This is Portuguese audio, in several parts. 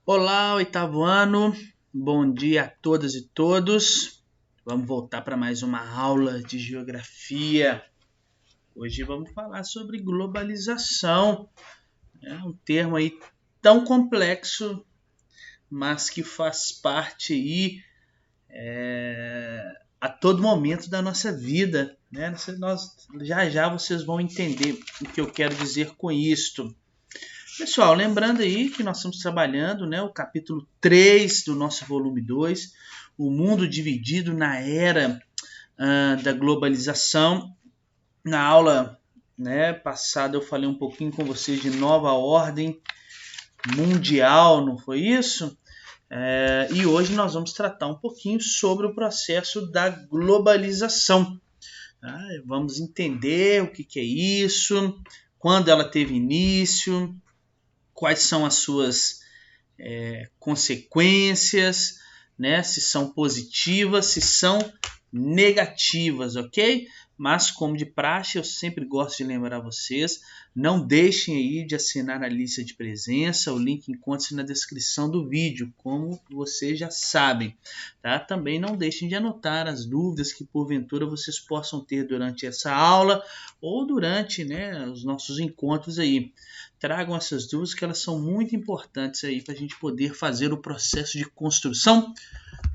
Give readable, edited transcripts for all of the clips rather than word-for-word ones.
Olá, oitavo ano. Bom dia a todas e todos. Vamos voltar para mais uma aula de geografia. Hoje vamos falar sobre globalização. É um termo aí tão complexo, mas que faz parte aí a todo momento da nossa vida, né? Já vocês vão entender o que eu quero dizer com isto. Pessoal, lembrando aí que nós estamos trabalhando, né, o capítulo 3 do nosso volume 2, o mundo dividido na era da globalização. Na aula, né, passada eu falei um pouquinho com vocês de nova ordem mundial, não foi isso? E hoje nós vamos tratar um pouquinho sobre o processo da globalização. Tá? Vamos entender o que é isso, quando ela teve início, quais são as suas consequências, né? Se são positivas, se são negativas, ok? Mas, como de praxe, eu sempre gosto de lembrar vocês, não deixem aí de assinar a lista de presença, o link encontra-se na descrição do vídeo, como vocês já sabem. Tá? Também não deixem de anotar as dúvidas que porventura vocês possam ter durante essa aula ou durante, né, os nossos encontros aí. Tragam essas dúvidas que elas são muito importantes aí para a gente poder fazer o processo de construção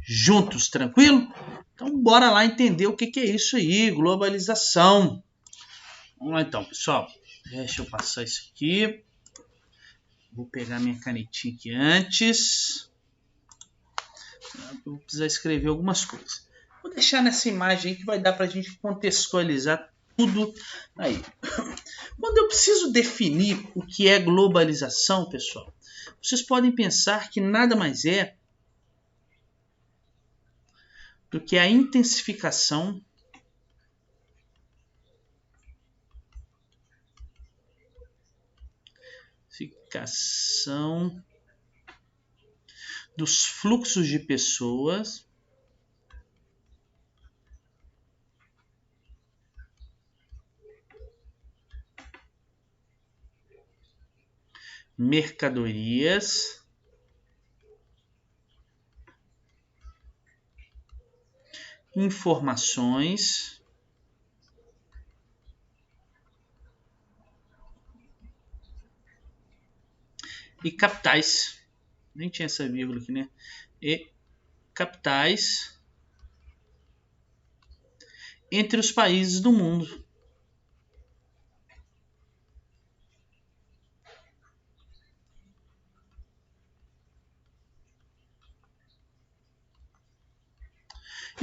juntos, tranquilo? Então bora lá entender o que é isso aí, globalização. Vamos lá então, pessoal. Deixa eu passar isso aqui. Vou pegar minha canetinha aqui antes. Eu vou precisar escrever algumas coisas. Vou deixar nessa imagem aí que vai dar para a gente contextualizar tudo aí. Quando eu preciso definir o que é globalização, pessoal, vocês podem pensar que nada mais é do que a intensificação dos fluxos de pessoas, mercadorias, informações e capitais. Nem tinha essa vírgula aqui, né? E capitais entre os países do mundo.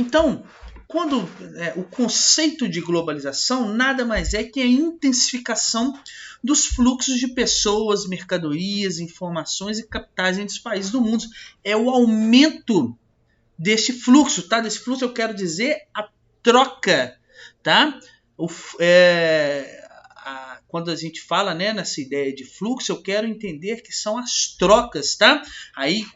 Então, quando o conceito de globalização nada mais é que a intensificação dos fluxos de pessoas, mercadorias, informações e capitais entre os países do mundo. É o aumento deste fluxo, tá? Desse fluxo eu quero dizer a troca, tá? Quando a gente fala, né, nessa ideia de fluxo, eu quero entender que são as trocas, tá? Aí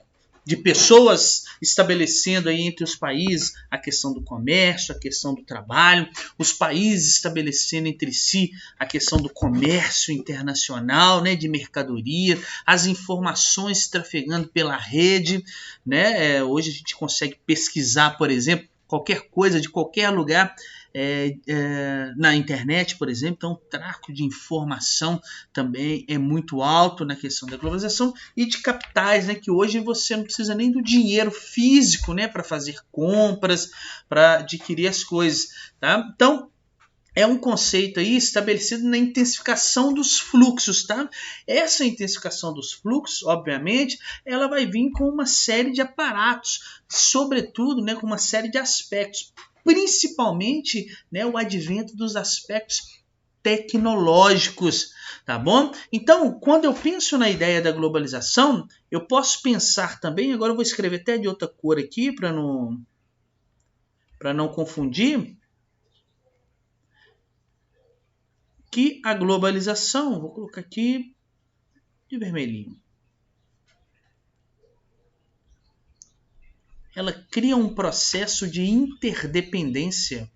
de pessoas estabelecendo aí entre os países a questão do comércio, a questão do trabalho, os países estabelecendo entre si a questão do comércio internacional, né, de mercadoria, as informações trafegando pela rede, né? Hoje a gente consegue pesquisar, por exemplo, qualquer coisa de qualquer lugar na internet, por exemplo. Então, o tráfego de informação também é muito alto na questão da globalização e de capitais, né, que hoje você não precisa nem do dinheiro físico, né, para fazer compras, para adquirir as coisas, tá? Então, é um conceito aí estabelecido na intensificação dos fluxos, tá? Essa intensificação dos fluxos, obviamente, ela vai vir com uma série de aparatos, sobretudo, né, com uma série de aspectos, principalmente, né, o advento dos aspectos tecnológicos, tá bom? Então, quando eu penso na ideia da globalização, eu posso pensar também, agora eu vou escrever até de outra cor aqui para não confundir, que a globalização, vou colocar aqui de vermelhinho, ela cria um processo de interdependência.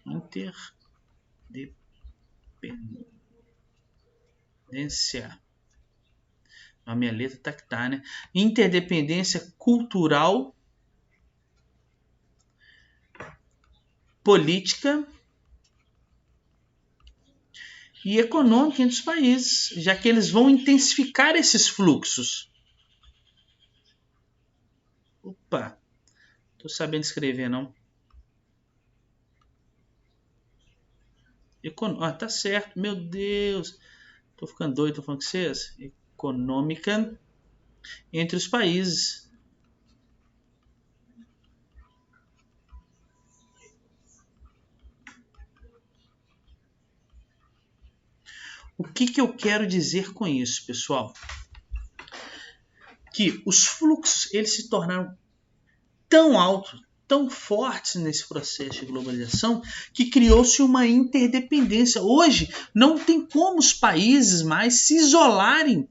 Interdependência A minha letra tá que tá, né? Interdependência cultural, política e econômica entre os países, já que eles vão intensificar esses fluxos. Opa, tô sabendo escrever, não. Tá certo, meu Deus. Tô ficando doido, tô falando com vocês. Econômica entre os países. O que eu quero dizer com isso, pessoal? Que os fluxos eles se tornaram tão altos, tão fortes nesse processo de globalização, que criou-se uma interdependência. Hoje não tem como os países mais se isolarem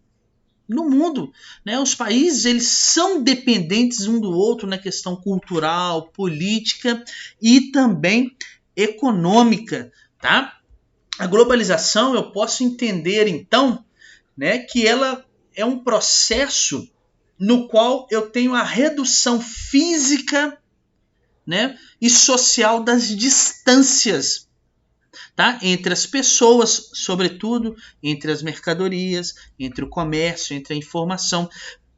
no mundo, né? Os países eles são dependentes um do outro na questão cultural, política e também econômica, tá? A globalização eu posso entender então, né, que ela é um processo no qual eu tenho a redução física, né, e social das distâncias, tá? Entre as pessoas, sobretudo, entre as mercadorias, entre o comércio, entre a informação,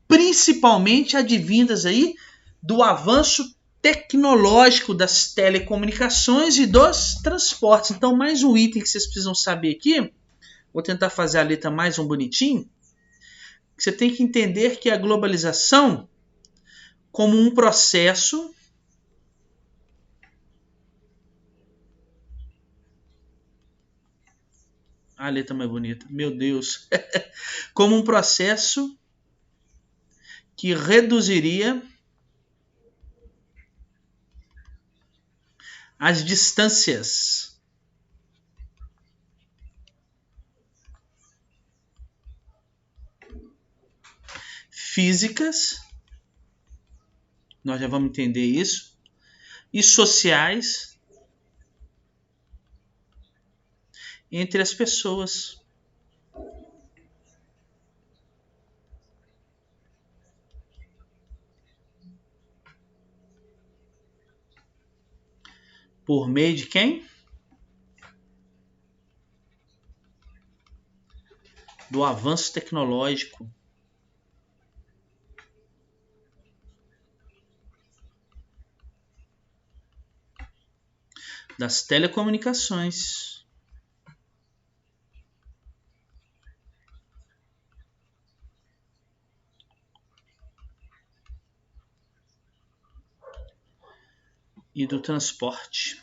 principalmente advindas aí do avanço tecnológico das telecomunicações e dos transportes. Então, mais um item que vocês precisam saber aqui, vou tentar fazer a letra mais um bonitinho, você tem que entender que a globalização, como um processo a letra mais bonita, meu Deus, como um processo que reduziria as distâncias físicas, nós já vamos entender isso, e sociais entre as pessoas. Por meio de quem? Do avanço tecnológico. Das telecomunicações. E do transporte.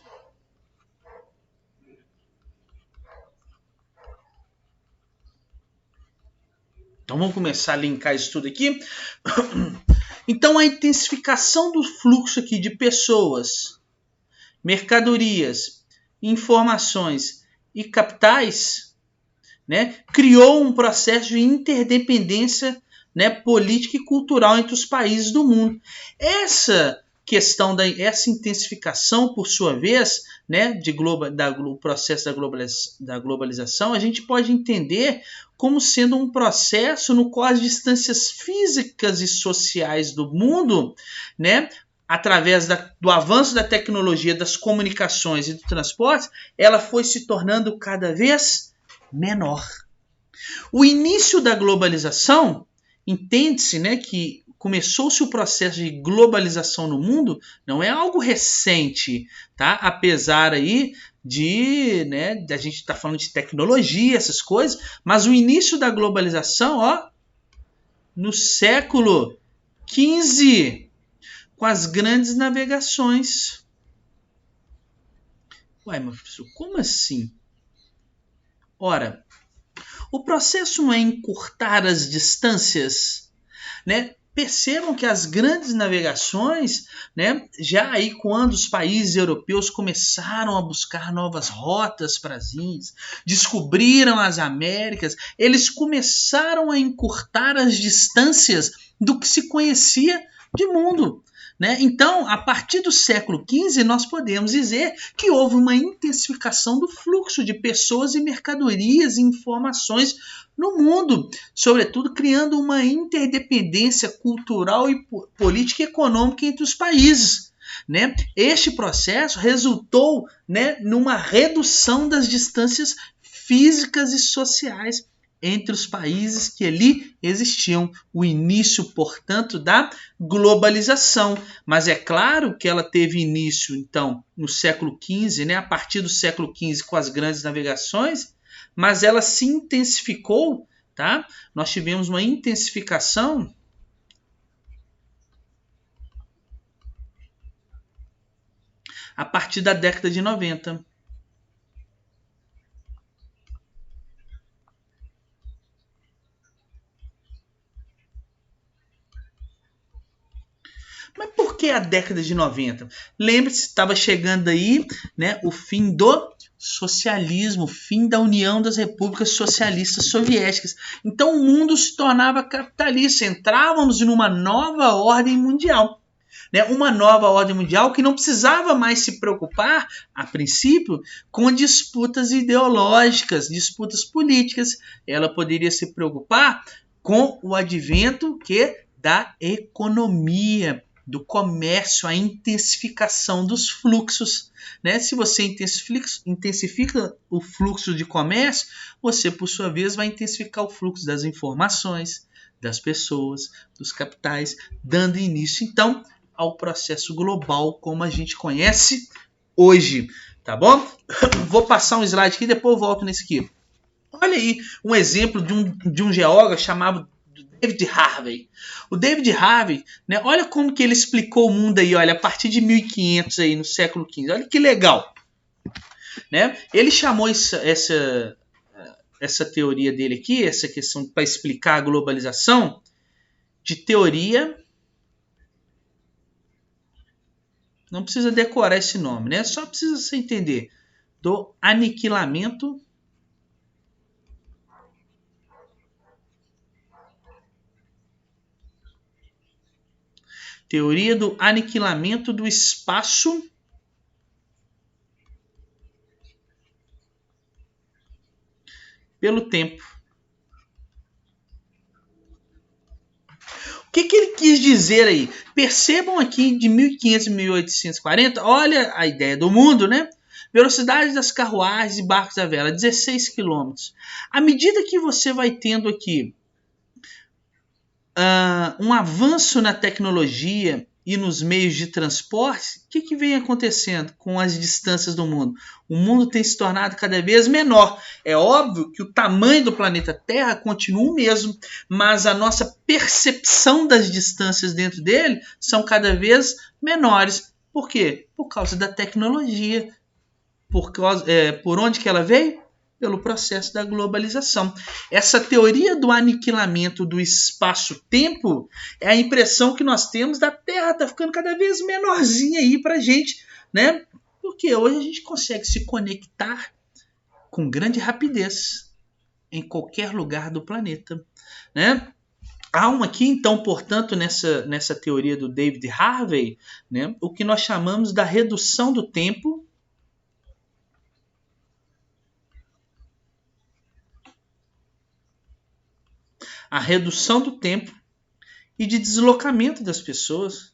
Então vamos começar a linkar isso tudo aqui. Então a intensificação do fluxo aqui de pessoas, mercadorias, informações e capitais, né, criou um processo de interdependência, né, política e cultural entre os países do mundo. Essa questão essa intensificação, por sua vez, né, do processo da globalização, a gente pode entender como sendo um processo no qual as distâncias físicas e sociais do mundo, né, através do avanço da tecnologia, das comunicações e do transporte, ela foi se tornando cada vez menor. O início da globalização, entende-se, né, que começou-se o processo de globalização no mundo, não é algo recente, tá? Apesar aí de, né, a gente estar falando de tecnologia, essas coisas, mas o início da globalização, ó, no século XV, com as grandes navegações. Ué, meu professor, como assim? Ora, o processo não é encurtar as distâncias, né? Percebam que as grandes navegações, né, já aí quando os países europeus começaram a buscar novas rotas para as Índias, descobriram as Américas, eles começaram a encurtar as distâncias do que se conhecia de mundo, né? Então, a partir do século XV, nós podemos dizer que houve uma intensificação do fluxo de pessoas e mercadorias e informações no mundo, sobretudo criando uma interdependência cultural e política e econômica entre os países. Né? Este processo resultou, né, numa redução das distâncias físicas e sociais entre os países que ali existiam. O início, portanto, da globalização. Mas é claro que ela teve início, então, no século XV, né, a partir do século XV com as grandes navegações, mas ela se intensificou, tá? Nós tivemos uma intensificação a partir da década de 90. Mas por que a década de 90? Lembre-se, estava chegando aí, né, o fim do socialismo, o fim da União das Repúblicas Socialistas Soviéticas. Então o mundo se tornava capitalista, entrávamos numa nova ordem mundial. Né, uma nova ordem mundial que não precisava mais se preocupar, a princípio, com disputas ideológicas, disputas políticas. Ela poderia se preocupar com o advento da economia, do comércio, a intensificação dos fluxos. Né? Se você intensifica o fluxo de comércio, você, por sua vez, vai intensificar o fluxo das informações, das pessoas, dos capitais, dando início, então, ao processo global como a gente conhece hoje, tá bom? Vou passar um slide aqui, depois eu volto nesse aqui. Olha aí um exemplo de um geógrafo chamado David Harvey. O David Harvey, né, olha como que ele explicou o mundo aí, olha, a partir de 1500 aí no século XV. Olha que legal, né? Ele chamou essa teoria dele aqui, essa questão para explicar a globalização, de teoria. Não precisa decorar esse nome, né? Só precisa você entender do aniquilamento teoria do aniquilamento do espaço pelo tempo. O que ele quis dizer aí? Percebam aqui de 1500 a 1840, olha a ideia do mundo, né? Velocidade das carruagens e barcos à vela, 16 km. À medida que você vai tendo aqui um avanço na tecnologia e nos meios de transporte, o que vem acontecendo com as distâncias do mundo? O mundo tem se tornado cada vez menor. É óbvio que o tamanho do planeta Terra continua o mesmo, mas a nossa percepção das distâncias dentro dele são cada vez menores. Por quê? Por causa da tecnologia. Por onde que ela veio? Pelo processo da globalização. Essa teoria do aniquilamento do espaço-tempo é a impressão que nós temos da Terra tá ficando cada vez menorzinha aí para a gente, né? Porque hoje a gente consegue se conectar com grande rapidez em qualquer lugar do planeta, né? Há aqui, então, portanto, nessa teoria do David Harvey, né, o que nós chamamos da redução do tempo. A redução do tempo e de deslocamento das pessoas.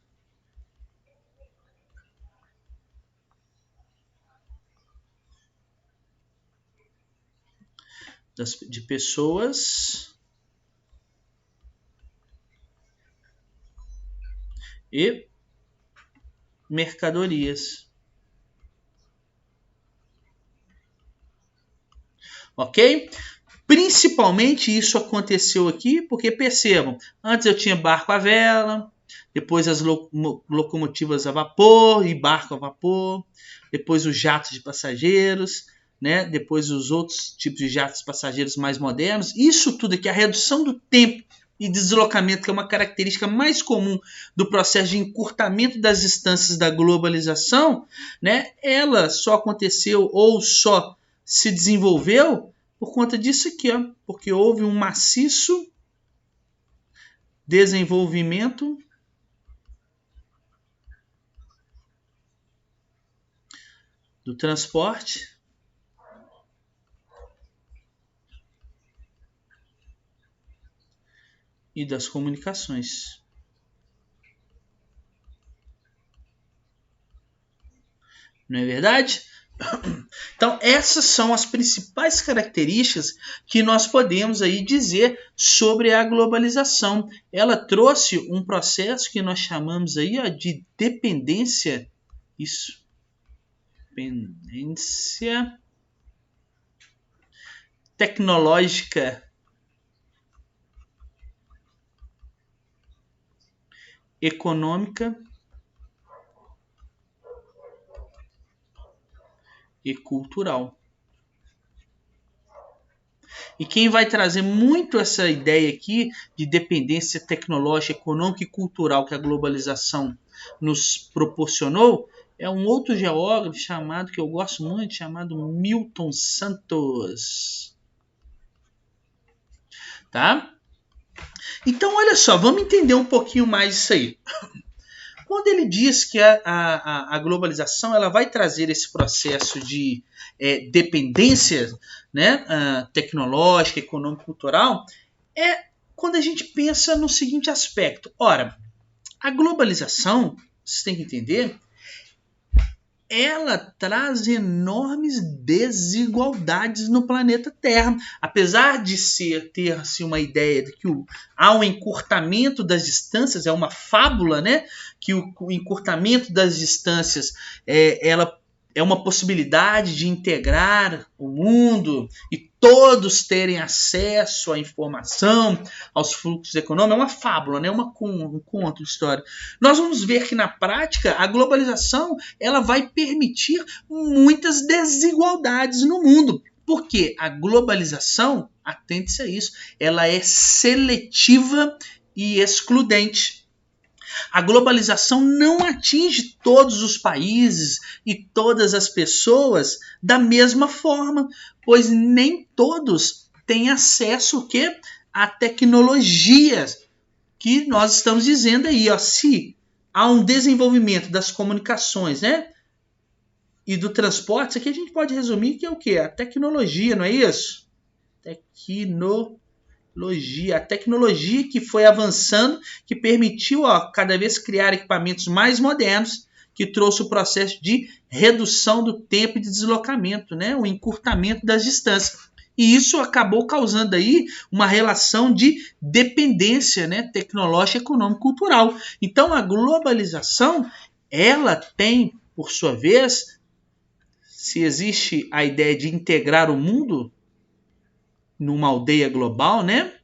De pessoas e mercadorias. Ok? Principalmente isso aconteceu aqui porque, percebam, antes eu tinha barco à vela, depois as locomotivas a vapor e barco a vapor, depois os jatos de passageiros, né? Depois os outros tipos de jatos passageiros mais modernos. Isso tudo aqui, a redução do tempo e deslocamento, que é uma característica mais comum do processo de encurtamento das distâncias da globalização, né? Ela só aconteceu ou só se desenvolveu por conta disso aqui, ó, porque houve um maciço desenvolvimento do transporte e das comunicações. Não é verdade? Então, essas são as principais características que nós podemos aí dizer sobre a globalização. Ela trouxe um processo que nós chamamos aí, ó, de dependência. Isso. Dependência tecnológica, econômica e cultural. E quem vai trazer muito essa ideia aqui de dependência tecnológica, econômica e cultural que a globalização nos proporcionou é um outro geógrafo chamado, que eu gosto muito, chamado Milton Santos. Tá? Então, olha só, vamos entender um pouquinho mais isso aí. Quando ele diz que a globalização ela vai trazer esse processo de dependência, né, tecnológica, econômica, cultural, é quando a gente pensa no seguinte aspecto. Ora, a globalização, vocês têm que entender, ela traz enormes desigualdades no planeta Terra. Apesar de ter-se uma ideia de que há um encurtamento das distâncias, é uma fábula, né? Que o encurtamento das distâncias ela é uma possibilidade de integrar o mundo e todos terem acesso à informação, aos fluxos econômicos. É uma fábula, né? Um conto de história. Nós vamos ver que, na prática, a globalização ela vai permitir muitas desigualdades no mundo. Porque a globalização, atente-se a isso, ela é seletiva e excludente. A globalização não atinge todos os países e todas as pessoas da mesma forma, pois nem todos têm acesso a tecnologias que nós estamos dizendo aí. Ó, se há um desenvolvimento das comunicações, né, e do transporte, isso aqui a gente pode resumir que é o quê? A tecnologia, não é isso? A tecnologia que foi avançando, que permitiu cada vez criar equipamentos mais modernos, que trouxe o processo de redução do tempo de deslocamento, né? O encurtamento das distâncias. E isso acabou causando aí uma relação de dependência, né? Tecnológica, econômica e cultural. Então a globalização, ela tem, por sua vez, se existe a ideia de integrar o mundo numa aldeia global, né?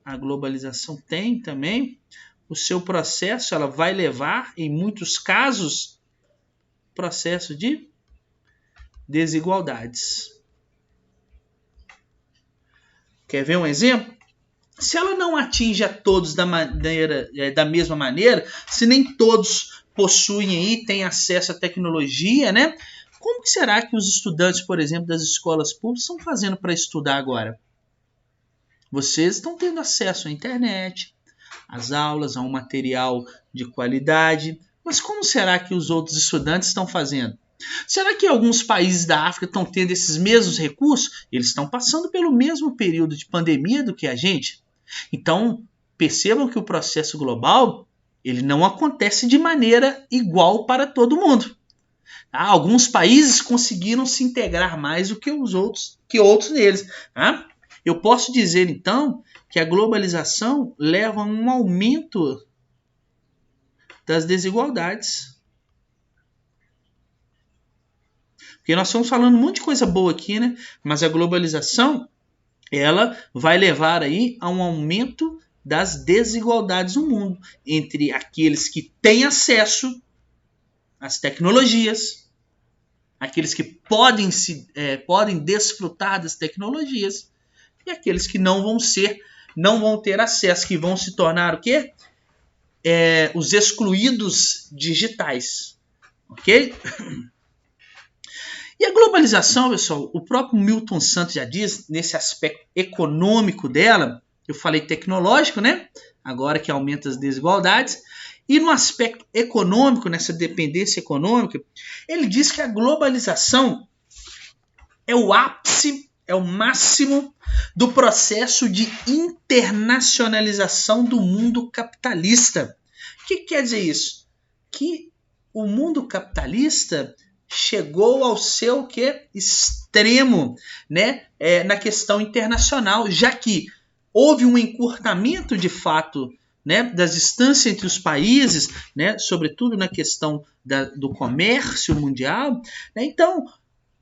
A globalização tem também o seu processo, ela vai levar, em muitos casos, processo de desigualdades. Quer ver um exemplo? Se ela não atinge a todos da mesma maneira, se nem todos possuem aí, têm acesso à tecnologia, né? Como que será que os estudantes, por exemplo, das escolas públicas estão fazendo para estudar agora? Vocês estão tendo acesso à internet, às aulas, a um material de qualidade, mas como será que os outros estudantes estão fazendo? Será que alguns países da África estão tendo esses mesmos recursos? Eles estão passando pelo mesmo período de pandemia do que a gente. Então, percebam que o processo global ele não acontece de maneira igual para todo mundo. Alguns países conseguiram se integrar mais do que outros neles. Eu posso dizer, então, que a globalização leva a um aumento das desigualdades. Porque nós estamos falando um monte de coisa boa aqui, né? Mas a globalização, ela vai levar aí a um aumento das desigualdades no mundo entre aqueles que têm acesso às tecnologias, aqueles que podem desfrutar das tecnologias e aqueles que não vão ter acesso, que vão se tornar o quê? Os excluídos digitais. Ok? E a globalização, pessoal, o próprio Milton Santos já diz, nesse aspecto econômico dela, eu falei tecnológico, né? Agora que aumenta as desigualdades, E no aspecto econômico, nessa dependência econômica, ele diz que a globalização é o ápice, é o máximo do processo de internacionalização do mundo capitalista. O que quer dizer isso? Que o mundo capitalista chegou ao seu extremo, né? Na questão internacional, já que houve um encurtamento de fato, né, das distâncias entre os países, né, sobretudo na questão do comércio mundial. Né? Então,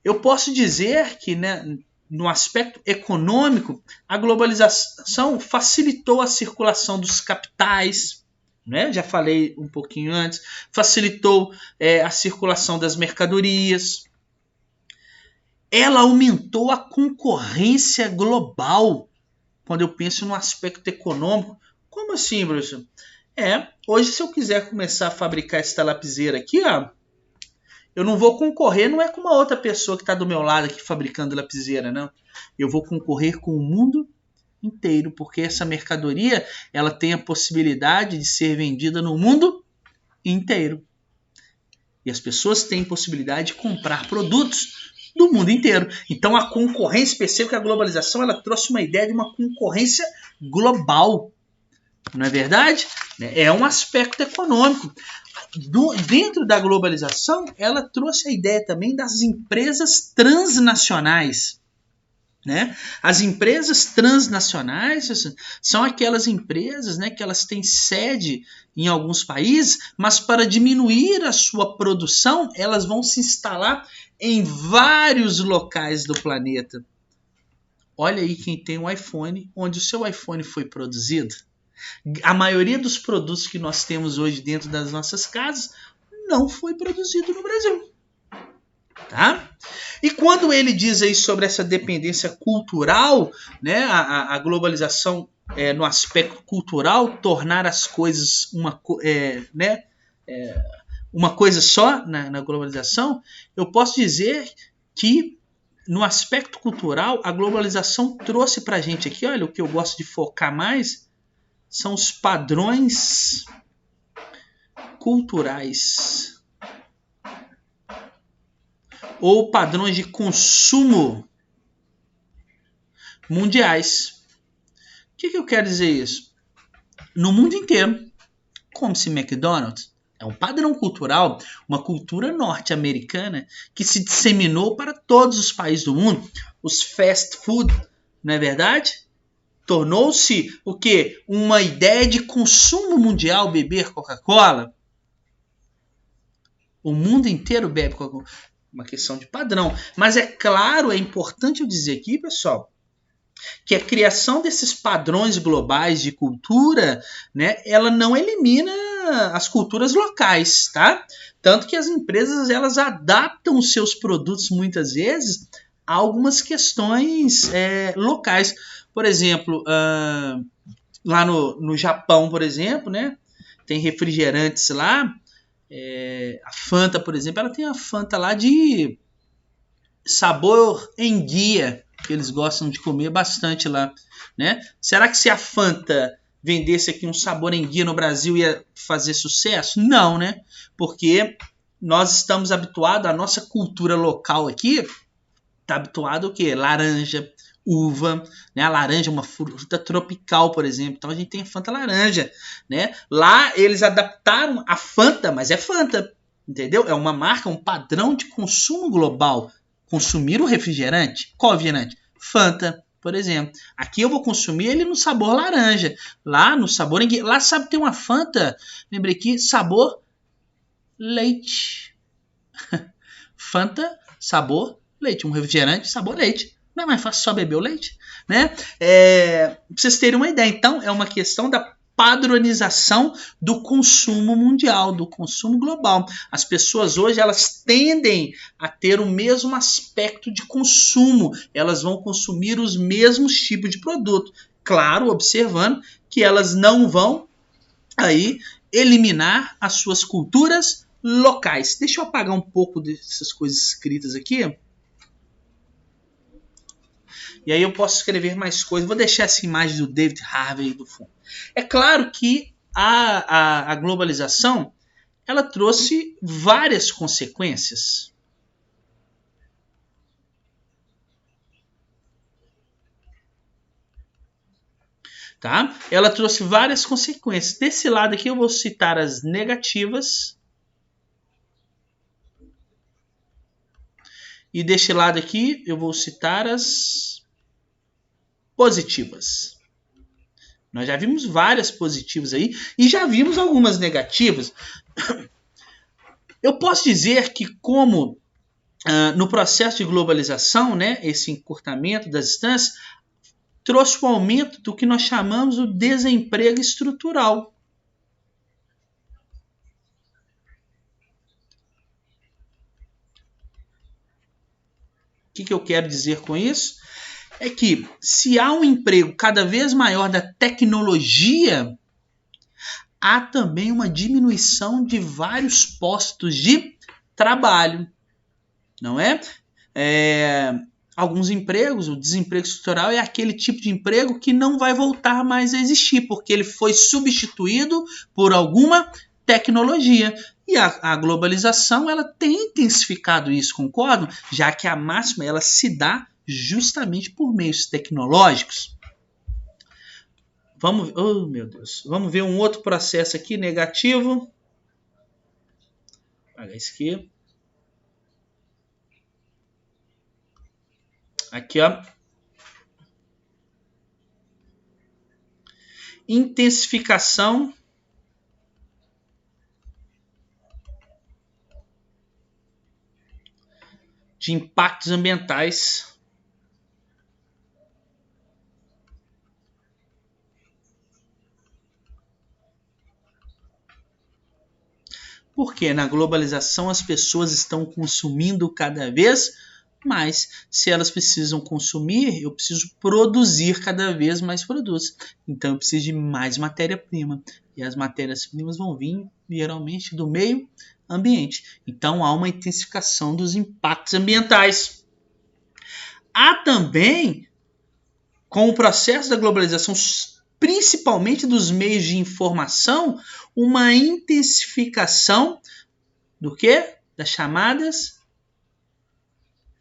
eu posso dizer que, né, no aspecto econômico, a globalização facilitou a circulação dos capitais, né? Já falei um pouquinho antes, facilitou a circulação das mercadorias. Ela aumentou a concorrência global, quando eu penso no aspecto econômico. Como assim, Bruce? Hoje se eu quiser começar a fabricar esta lapiseira aqui, ó, eu não vou concorrer, não é com uma outra pessoa que está do meu lado aqui fabricando lapiseira, não. Eu vou concorrer com o mundo inteiro, porque essa mercadoria ela tem a possibilidade de ser vendida no mundo inteiro. E as pessoas têm possibilidade de comprar produtos do mundo inteiro. Então a concorrência, perceba que a globalização ela trouxe uma ideia de uma concorrência global. Não é verdade? É um aspecto econômico. Dentro da globalização, ela trouxe a ideia também das empresas transnacionais. Né? As empresas transnacionais são aquelas empresas, né, que elas têm sede em alguns países, mas para diminuir a sua produção, elas vão se instalar em vários locais do planeta. Olha aí quem tem um iPhone, onde o seu iPhone foi produzido. A maioria dos produtos que nós temos hoje dentro das nossas casas não foi produzido no Brasil. Tá? E quando ele diz aí sobre essa dependência cultural, né, a globalização no aspecto cultural, tornar as coisas uma coisa só na globalização, eu posso dizer que no aspecto cultural, a globalização trouxe para a gente aqui, olha, o que eu gosto de focar mais, são os padrões culturais ou padrões de consumo mundiais. O que eu quero dizer isso? No mundo inteiro, come-se McDonald's. É um padrão cultural, uma cultura norte-americana que se disseminou para todos os países do mundo. Os fast food, não é verdade? Tornou-se o quê? Uma ideia de consumo mundial, beber Coca-Cola. O mundo inteiro bebe Coca-Cola. Uma questão de padrão. Mas é claro, é importante eu dizer aqui, pessoal, que a criação desses padrões globais de cultura, né, ela não elimina as culturas locais, tá? Tanto que as empresas elas adaptam os seus produtos muitas vezes a algumas questões locais. Por exemplo, lá no Japão, por exemplo, né, tem refrigerantes lá. A Fanta, por exemplo, ela tem a Fanta lá de sabor enguia, que eles gostam de comer bastante lá, né? Será que se a Fanta vendesse aqui um sabor enguia no Brasil ia fazer sucesso? Não, né? Porque nós estamos habituados, a nossa cultura local aqui está habituada ao quê? Laranja, uva, né? A laranja é uma fruta tropical, por exemplo. Então a gente tem a Fanta laranja, né? Lá eles adaptaram a Fanta, mas é Fanta, entendeu? É uma marca, um padrão de consumo global. Consumir o refrigerante, qual refrigerante? Fanta, por exemplo. Aqui eu vou consumir ele no sabor laranja. Lá no sabor enguia. Lá sabe tem uma Fanta, lembrei aqui, sabor leite. Fanta, sabor leite. Um refrigerante, sabor leite. Não é mais fácil só beber o leite? Né? Pra vocês terem uma ideia. Então, é uma questão da padronização do consumo mundial, do consumo global. As pessoas hoje elas tendem a ter o mesmo aspecto de consumo. Elas vão consumir os mesmos tipos de produto. Claro, observando que elas não vão aí eliminar as suas culturas locais. Deixa eu apagar um pouco dessas coisas escritas aqui. E aí eu posso escrever mais coisas. Vou deixar essa imagem do David Harvey do fundo. É claro que a globalização, ela trouxe várias consequências. Tá? Ela trouxe várias consequências. Desse lado aqui eu vou citar as negativas. E deste lado aqui eu vou citar as positivas. Nós já vimos várias positivas aí e já vimos algumas negativas. Eu posso dizer que como no processo de globalização, né, esse encurtamento das distâncias, trouxe o aumento do que nós chamamos de desemprego estrutural. O que eu quero dizer com isso? É que se há um emprego cada vez maior da tecnologia, há também uma diminuição de vários postos de trabalho, não é? Alguns empregos, o desemprego estrutural é aquele tipo de emprego que não vai voltar mais a existir, porque ele foi substituído por alguma tecnologia. E a globalização ela tem intensificado isso, concordam? Já que a máxima ela se dá justamente por meios tecnológicos. Vamos ver um outro processo aqui negativo. Apagar isso aqui. Aqui, ó. Intensificação de impactos ambientais. Porque na globalização as pessoas estão consumindo cada vez mais. Se elas precisam consumir, eu preciso produzir cada vez mais produtos. Então eu preciso de mais matéria-prima. E as matérias-primas vão vir geralmente do meio ambiente. Então há uma intensificação dos impactos ambientais. Há também, com o processo da globalização, principalmente dos meios de informação, uma intensificação do quê? Das chamadas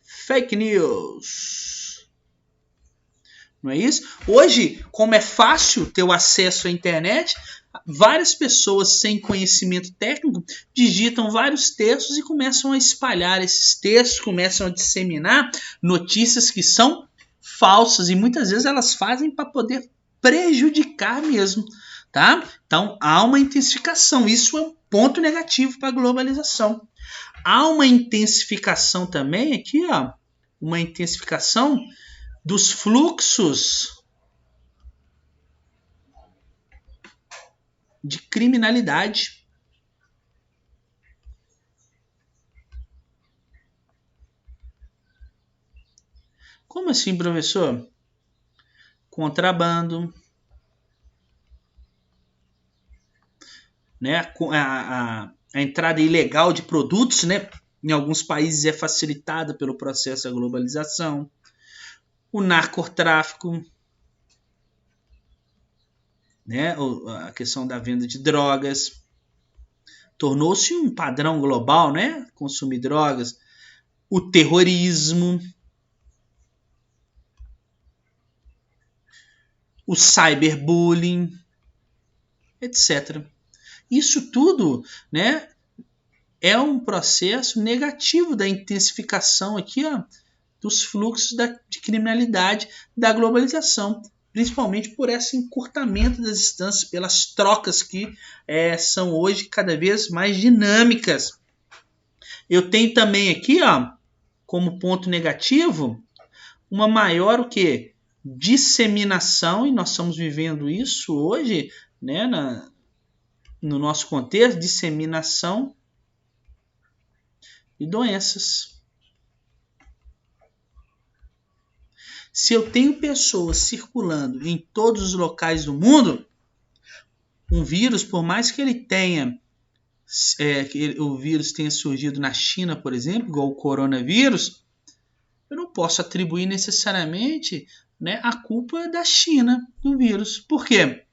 fake news. Não é isso? Hoje, como é fácil ter o acesso à internet, várias pessoas sem conhecimento técnico digitam vários textos e começam a espalhar esses textos, começam a disseminar notícias que são falsas e muitas vezes elas fazem para poder prejudicar mesmo, tá? Então há uma intensificação, isso é um ponto negativo para a globalização. Há uma intensificação também aqui, ó, uma intensificação dos fluxos de criminalidade. Como assim, professor? Contrabando, né? A entrada ilegal de produtos, né? Em alguns países é facilitada pelo processo da globalização. O narcotráfico, né? A questão da venda de drogas. Tornou-se um padrão global, né? Consumir drogas. O terrorismo. O cyberbullying, etc. Isso tudo, né, é um processo negativo da intensificação aqui, ó, dos fluxos de criminalidade da globalização, principalmente por esse encurtamento das distâncias, pelas trocas que são hoje cada vez mais dinâmicas. Eu tenho também aqui, ó, como ponto negativo, uma maior o quê? Disseminação, e nós estamos vivendo isso hoje, né, no nosso contexto, disseminação de doenças. Se eu tenho pessoas circulando em todos os locais do mundo, um vírus, por mais que ele tenha, que o vírus tenha surgido na China, por exemplo, igual o coronavírus, eu não posso atribuir necessariamente, né, a culpa da China do vírus. Por quê?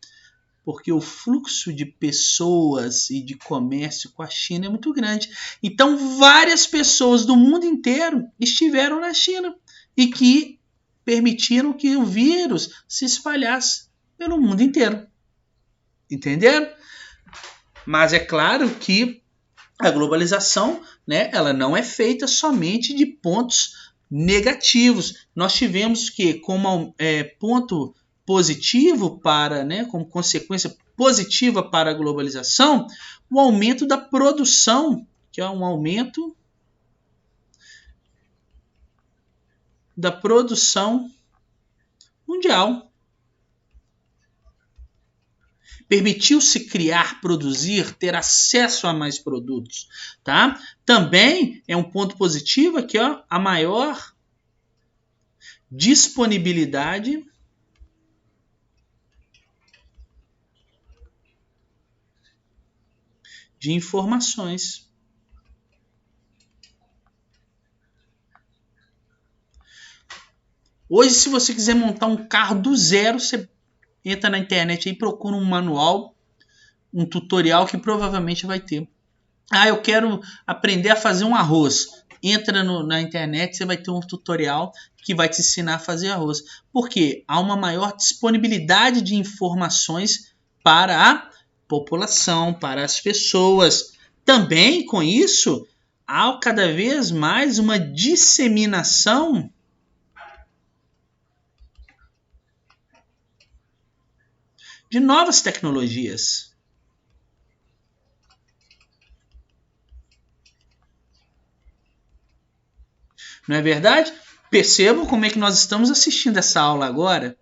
Porque o fluxo de pessoas e de comércio com a China é muito grande. Então, várias pessoas do mundo inteiro estiveram na China e que permitiram que o vírus se espalhasse pelo mundo inteiro. Entenderam? Mas é claro que a globalização, né, ela não é feita somente de pontos negativos. Nós tivemos que, como ponto positivo para, né, como consequência positiva para a globalização, o aumento da produção, que é um aumento da produção mundial. Permitiu-se criar, produzir, ter acesso a mais produtos, tá? Também é um ponto positivo aqui, ó, a maior disponibilidade de informações. Hoje, se você quiser montar um carro do zero, você entra na internet e procura um manual, um tutorial que provavelmente vai ter. Ah, eu quero aprender a fazer um arroz. Entra na internet, você vai ter um tutorial que vai te ensinar a fazer arroz. Por quê? Há uma maior disponibilidade de informações para a população, para as pessoas. Também, com isso, há cada vez mais uma disseminação de novas tecnologias. Não é verdade? Percebam como é que nós estamos assistindo essa aula agora.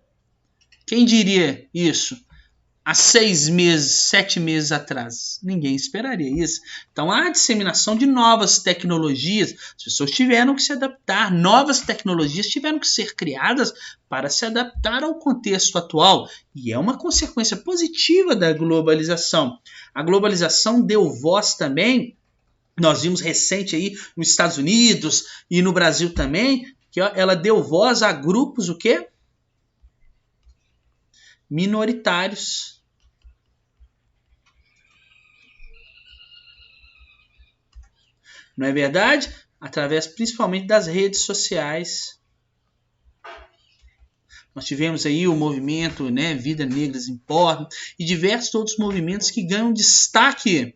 Quem diria isso há 6 meses, 7 meses atrás? Ninguém esperaria isso. Então, há a disseminação de novas tecnologias. As pessoas tiveram que se adaptar. Novas tecnologias tiveram que ser criadas para se adaptar ao contexto atual. E é uma consequência positiva da globalização. A globalização deu voz também. Nós vimos recente aí nos Estados Unidos e no Brasil também, que ela deu voz a grupos o quê? Minoritários. Não é verdade? Através principalmente das redes sociais. Nós tivemos aí o movimento, né, Vidas Negras Importam e diversos outros movimentos que ganham destaque.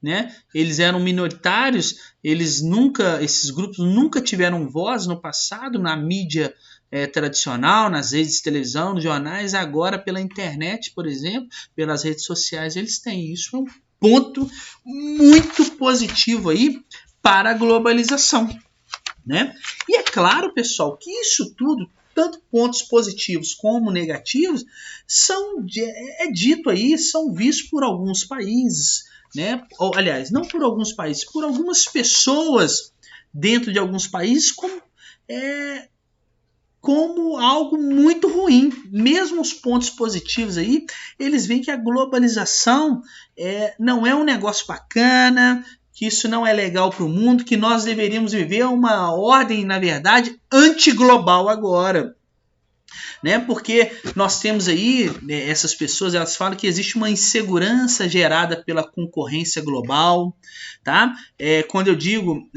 Né? Eles eram minoritários, esses grupos nunca tiveram voz no passado na mídia tradicional, nas redes de televisão, nos jornais. Agora pela internet, por exemplo, pelas redes sociais, eles têm. Isso é um ponto muito positivo aí para a globalização, né? E é claro, pessoal, que isso tudo, tanto pontos positivos como negativos, é dito aí, são vistos por alguns países, né? Aliás, não por alguns países, por algumas pessoas dentro de alguns países como algo muito ruim. Mesmo os pontos positivos aí, eles veem que a globalização não é um negócio bacana, que isso não é legal para o mundo, que nós deveríamos viver uma ordem, na verdade, antiglobal agora. Né? Porque nós temos aí, essas pessoas, elas falam que existe uma insegurança gerada pela concorrência global, tá? Quando eu digo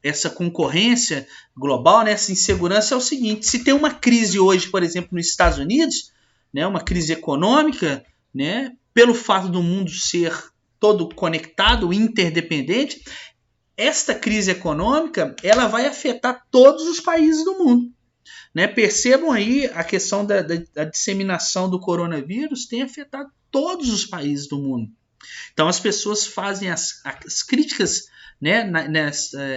essa concorrência global, né, essa insegurança é o seguinte: se tem uma crise hoje, por exemplo, nos Estados Unidos, né, uma crise econômica, né, pelo fato do mundo ser todo conectado, interdependente, esta crise econômica ela vai afetar todos os países do mundo. Né? Percebam aí a questão da disseminação do coronavírus tem afetado todos os países do mundo. Então as pessoas fazem as críticas, né,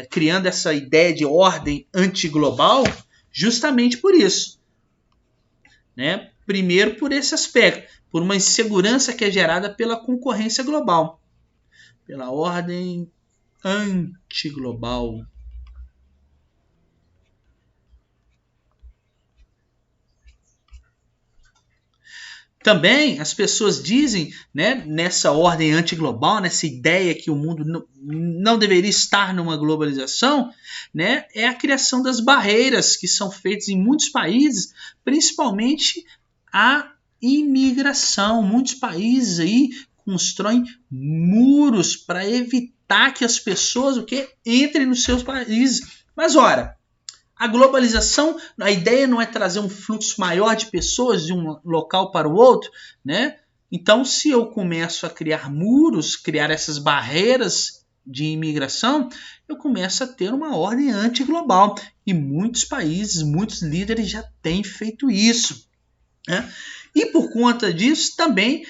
criando essa ideia de ordem antiglobal justamente por isso. Né? Primeiro por esse aspecto, por uma insegurança que é gerada pela concorrência global, pela ordem antiglobal. Também as pessoas dizem, né, nessa ordem antiglobal, nessa ideia que o mundo não deveria estar numa globalização, né, é a criação das barreiras que são feitas em muitos países, principalmente a imigração. Muitos países aí constroem muros para evitar que as pessoas entrem nos seus países. Mas ora, a globalização, a ideia não é trazer um fluxo maior de pessoas de um local para o outro, né? Então, se eu começo a criar muros, criar essas barreiras de imigração, eu começo a ter uma ordem antiglobal. E muitos países, muitos líderes já têm feito isso, né? E por conta disso, também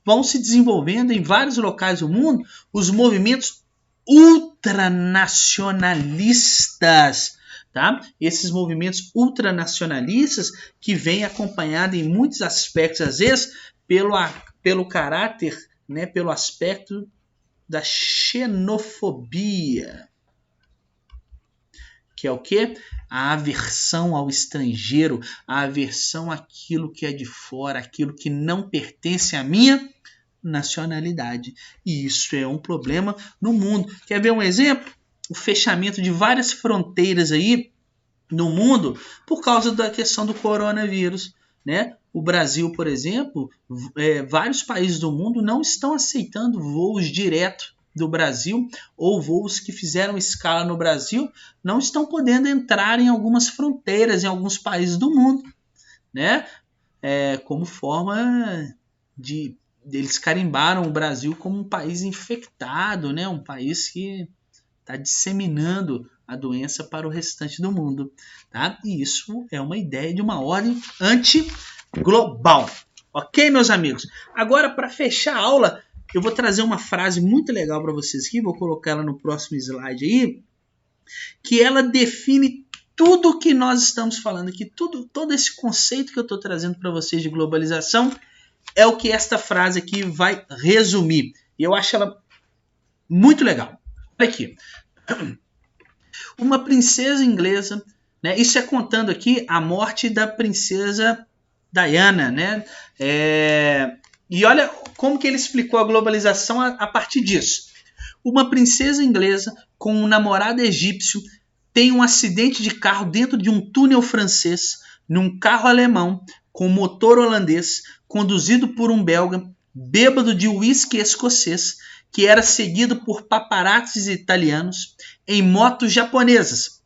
vão se desenvolvendo em vários locais do mundo os movimentos ultranacionalistas. Tá? Esses movimentos ultranacionalistas que vêm acompanhados em muitos aspectos, às vezes, pelo caráter, né, pelo aspecto da xenofobia. Que é o quê? A aversão ao estrangeiro, a aversão àquilo que é de fora, aquilo que não pertence à minha nacionalidade. E isso é um problema no mundo. Quer ver um exemplo? O fechamento de várias fronteiras aí no mundo por causa da questão do coronavírus, né? O Brasil, por exemplo, vários países do mundo não estão aceitando voos direto do Brasil ou voos que fizeram escala no Brasil não estão podendo entrar em algumas fronteiras em alguns países do mundo, né? Como forma de eles carimbaram o Brasil como um país infectado, né? Um país que está disseminando a doença para o restante do mundo, tá? E isso é uma ideia de uma ordem antiglobal. Ok, meus amigos? Agora, para fechar a aula, eu vou trazer uma frase muito legal para vocês aqui, vou colocar ela no próximo slide aí, que ela define tudo o que nós estamos falando aqui, todo esse conceito que eu estou trazendo para vocês de globalização, é o que esta frase aqui vai resumir. E eu acho ela muito legal. Olha aqui. Uma princesa inglesa, né? Isso é contando aqui a morte da princesa Diana, né? E olha como que ele explicou a globalização a partir disso. Uma princesa inglesa com um namorado egípcio tem um acidente de carro dentro de um túnel francês, num carro alemão com motor holandês, conduzido por um belga, bêbado de uísque escocês, que era seguido por paparazzis italianos em motos japonesas.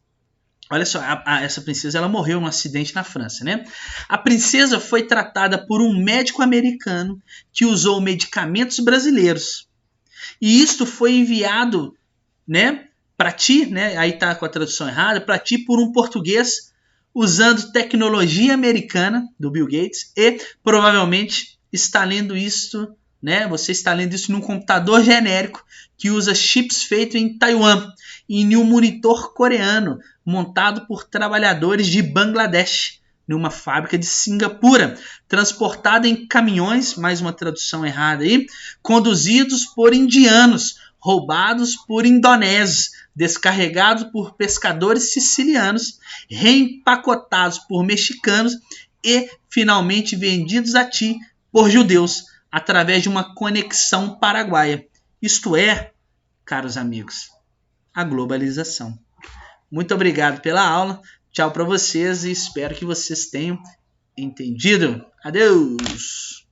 Olha só, essa princesa ela morreu num acidente na França, né? A princesa foi tratada por um médico americano que usou medicamentos brasileiros. E isto foi enviado, né, para ti, né? Aí tá com a tradução errada, para ti por um português usando tecnologia americana do Bill Gates e provavelmente está lendo isso, né? Você está lendo isso num computador genérico que usa chips feitos em Taiwan e em um monitor coreano montado por trabalhadores de Bangladesh, numa fábrica de Singapura, transportado em caminhões, mais uma tradução errada aí, conduzidos por indianos, roubados por indonésios, descarregados por pescadores sicilianos, reempacotados por mexicanos e finalmente vendidos a ti por judeus, através de uma conexão paraguaia. Isto é, caros amigos, a globalização. Muito obrigado pela aula. Tchau para vocês e espero que vocês tenham entendido. Adeus!